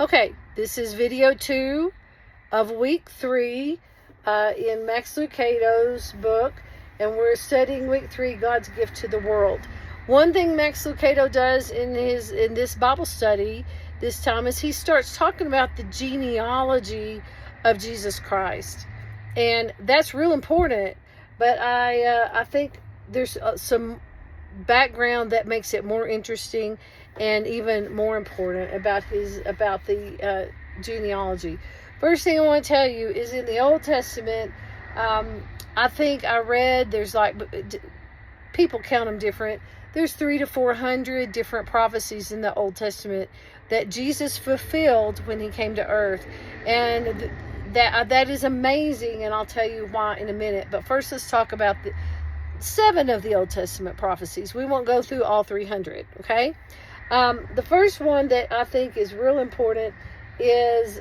Okay, this is video 2 of week 3 in Max Lucado's book, and we're studying week 3, God's Gift to the World. One thing Max Lucado does in this Bible study this time is he starts talking about the genealogy of Jesus Christ, and that's real important. But I think there's some background that makes it more interesting and even more important about the genealogy. First thing I want to tell you is in the Old Testament, I think I read there's people count them different. There's 300 to 400 different prophecies in the Old Testament that Jesus fulfilled when he came to earth, and that is amazing, and I'll tell you why in a minute. But first, let's talk about the 7 of the Old Testament prophecies. We won't go through all 300, okay? The first one that I think is real important is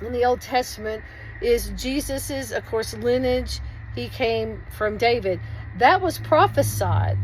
in the Old Testament is Jesus's, of course, lineage. He came from David. That was prophesied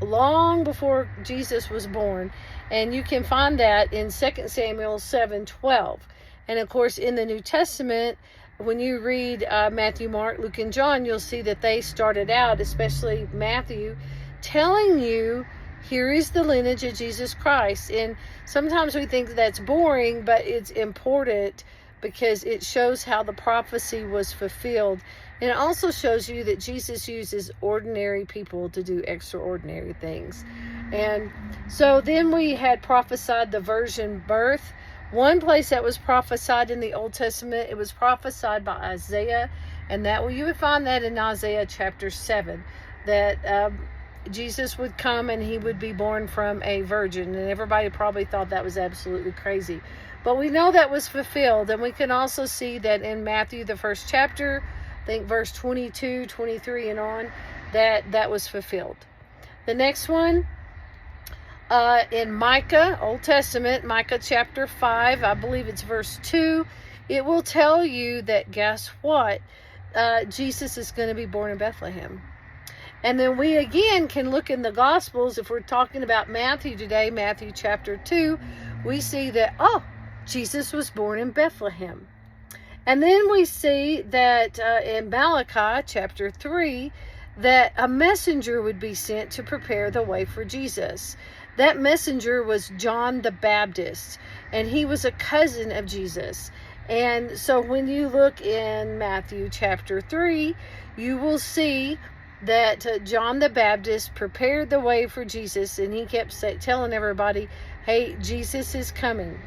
long before Jesus was born, and you can find that in 2 Samuel 7:12. And of course, in the New Testament, when you read Matthew, Mark, Luke, and John, you'll see that they started out, especially Matthew, telling you, here is the lineage of Jesus Christ. And sometimes we think that's boring, but it's important because it shows how the prophecy was fulfilled. And it also shows you that Jesus uses ordinary people to do extraordinary things. And so then we had prophesied the virgin birth. One place that was prophesied in the Old Testament, it was prophesied by Isaiah, and you would find that in Isaiah chapter 7, that Jesus would come and he would be born from a virgin, and everybody probably thought that was absolutely crazy. But we know that was fulfilled, and we can also see that in Matthew, the first chapter, I think verse 22, 23 and on, that was fulfilled. The next one, in Micah, Old Testament, Micah chapter 5, I believe it's verse 2, it will tell you that, guess what? Jesus is going to be born in Bethlehem. And then we again can look in the Gospels. If we're talking about Matthew today, Matthew chapter 2, we see that, Jesus was born in Bethlehem. And then we see that in Malachi chapter 3, that a messenger would be sent to prepare the way for Jesus. That messenger was John the Baptist, and he was a cousin of Jesus. And so when you look in Matthew chapter 3, you will see that John the Baptist prepared the way for Jesus, and he kept telling everybody, hey, Jesus is coming.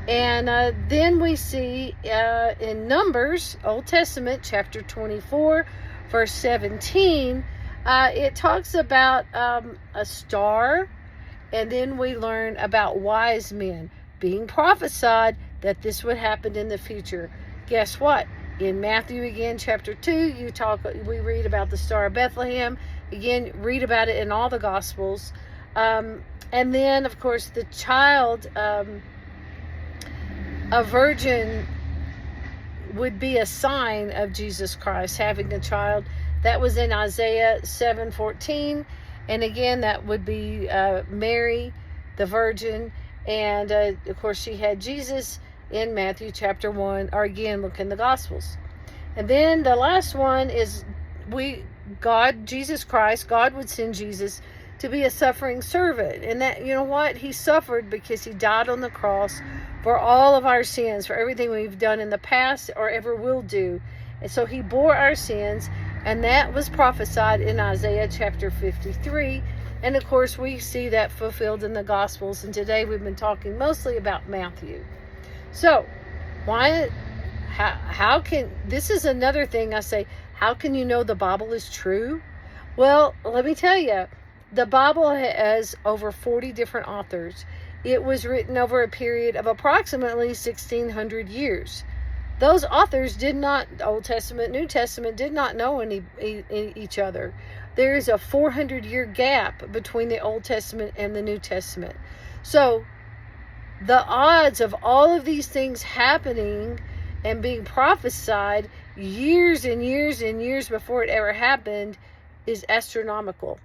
And then we see in Numbers, Old Testament, chapter 24, verse 17, it talks about a star, and then we learn about wise men being prophesied that this would happen in the future. Guess what? In Matthew again, chapter 2, we read about the Star of Bethlehem. Again, read about it in all the Gospels. And then, of course, the child, a virgin would be a sign of Jesus Christ having a child. That was in Isaiah 7:14. And again, that would be Mary, the virgin. And, of course, she had Jesus in Matthew chapter 1, or again, look in the Gospels. And then the last one is Jesus Christ, God would send Jesus to be a suffering servant. And that, you know what? He suffered because he died on the cross for all of our sins, for everything we've done in the past or ever will do. And so he bore our sins, and that was prophesied in Isaiah chapter 53. And of course, we see that fulfilled in the Gospels. And today we've been talking mostly about Matthew. So, how can, this is another thing I say, how can you know the Bible is true? Well, let me tell you, the Bible has over 40 different authors. It was written over a period of approximately 1,600 years. Those authors did not, Old Testament, New Testament, did not know each other. There is a 400-year gap between the Old Testament and the New Testament. So, the odds of all of these things happening and being prophesied years and years and years before it ever happened is astronomical.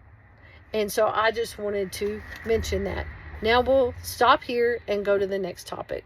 And so I just wanted to mention that. Now we'll stop here and go to the next topic.